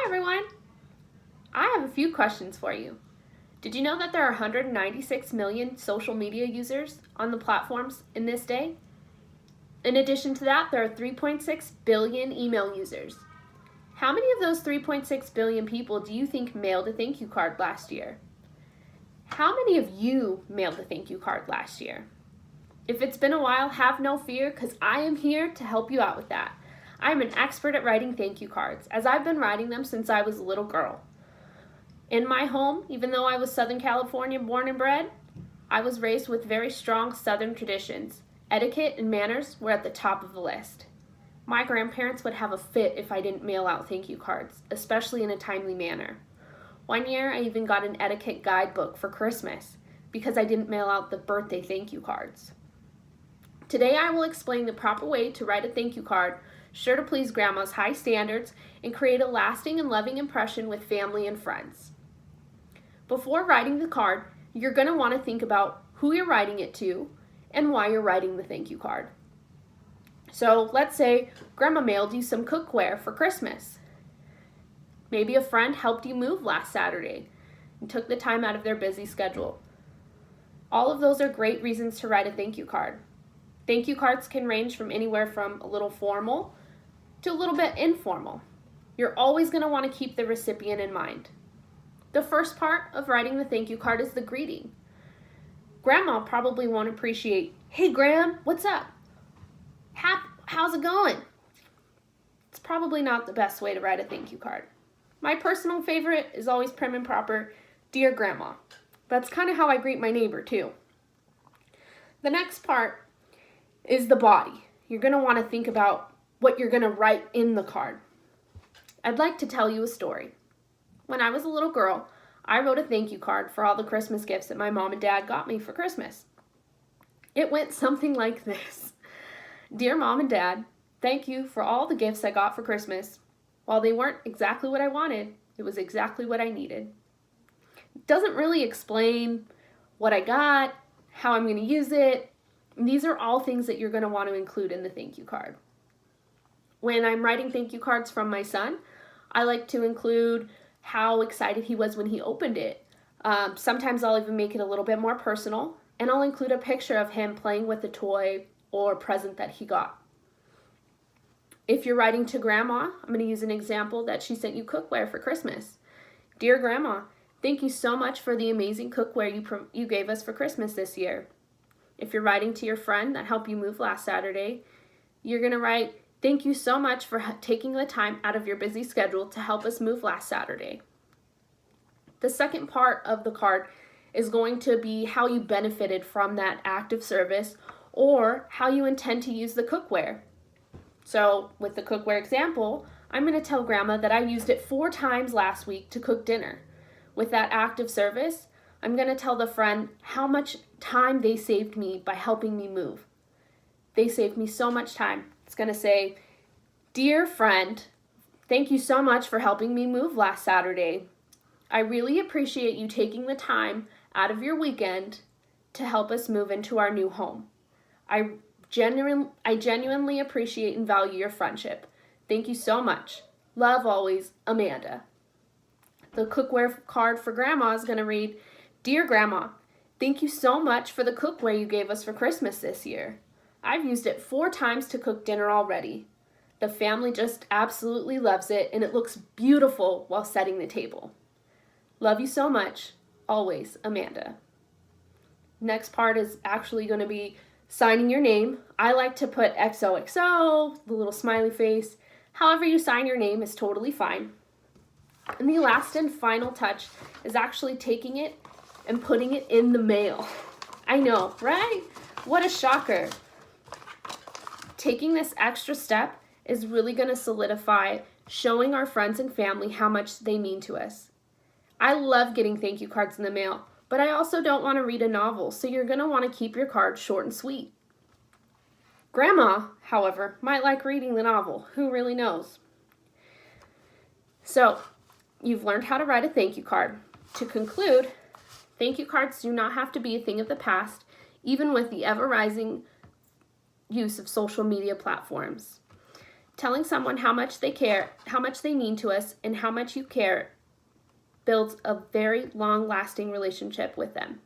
everyone! I have a few questions for you. Did you know that there are 196 million social media users on the platforms in this day? In addition to that, there are 3.6 billion email users. How many of those 3.6 billion people do you think mailed a thank you card last year? How many of you mailed a thank you card last year? If it's been a while, have no fear, because I am here to help you out with that. I'm an expert at writing thank you cards, as I've been writing them since I was a little girl. In my home, even though I was Southern California born and bred, I was raised with very strong Southern traditions. Etiquette and manners were at the top of the list. My grandparents would have a fit if I didn't mail out thank you cards, especially in a timely manner. One year, I even got an etiquette guidebook for Christmas because I didn't mail out the birthday thank you cards. Today, I will explain the proper way to write a thank you card, sure to please Grandma's high standards, and create a lasting and loving impression with family and friends. Before writing the card, you're going to want to think about who you're writing it to and why you're writing the thank you card. So let's say Grandma mailed you some cookware for Christmas. Maybe a friend helped you move last Saturday and took the time out of their busy schedule. All of those are great reasons to write a thank you card. Thank you cards can range from anywhere from a little formal to a little bit informal. You're always going to want to keep the recipient in mind. The first part of writing the thank you card is the greeting. Grandma probably won't appreciate, "Hey Gram, what's up? How's it going?" It's probably not the best way to write a thank you card. My personal favorite is always prim and proper, "Dear Grandma." That's kind of how I greet my neighbor too. The next part is the body. You're going to want to think about what you're going to write in the card. I'd like to tell you a story. When I was a little girl, I wrote a thank you card for all the Christmas gifts that my mom and dad got me for Christmas. It went something like this. "Dear Mom and Dad, thank you for all the gifts I got for Christmas. While they weren't exactly what I wanted, it was exactly what I needed." It doesn't really explain what I got, how I'm going to use it. And these are all things that you're going to want to include in the thank you card. When I'm writing thank you cards from my son, I like to include how excited he was when he opened it. Sometimes I'll even make it a little bit more personal, and I'll include a picture of him playing with a toy or present that he got. If you're writing to Grandma, I'm going to use an example that she sent you cookware for Christmas. "Dear Grandma, thank you so much for the amazing cookware you gave us for Christmas this year." If you're writing to your friend that helped you move last Saturday, you're going to write, "Thank you so much for taking the time out of your busy schedule to help us move last Saturday." The second part of the card is going to be how you benefited from that act of service or how you intend to use the cookware. So with the cookware example, I'm going to tell Grandma that I used it 4 times last week to cook dinner. With that act of service, I'm going to tell the friend how much time they saved me by helping me move. They saved me so much time. It's going to say, "Dear friend, thank you so much for helping me move last Saturday. I really appreciate you taking the time out of your weekend to help us move into our new home. I genuinely appreciate and value your friendship. Thank you so much. Love always, Amanda." The cookware card for Grandma is going to read, "Dear Grandma, thank you so much for the cookware you gave us for Christmas this year. I've used it 4 times to cook dinner already. The family just absolutely loves it, and it looks beautiful while setting the table. Love you so much. Always, Amanda." Next part is actually going to be signing your name. I like to put XOXO, the little smiley face. However you sign your name is totally fine. And the last and final touch is actually taking it and putting it in the mail. I know, right? What a shocker. Taking this extra step is really going to solidify showing our friends and family how much they mean to us. I love getting thank you cards in the mail, but I also don't want to read a novel, so you're going to want to keep your card short and sweet. Grandma, however, might like reading the novel. Who really knows? So, you've learned how to write a thank you card. To conclude, thank you cards do not have to be a thing of the past, even with the ever-rising use of social media platforms. Telling someone how much they care, how much they mean to us, and how much you care builds a very long-lasting relationship with them.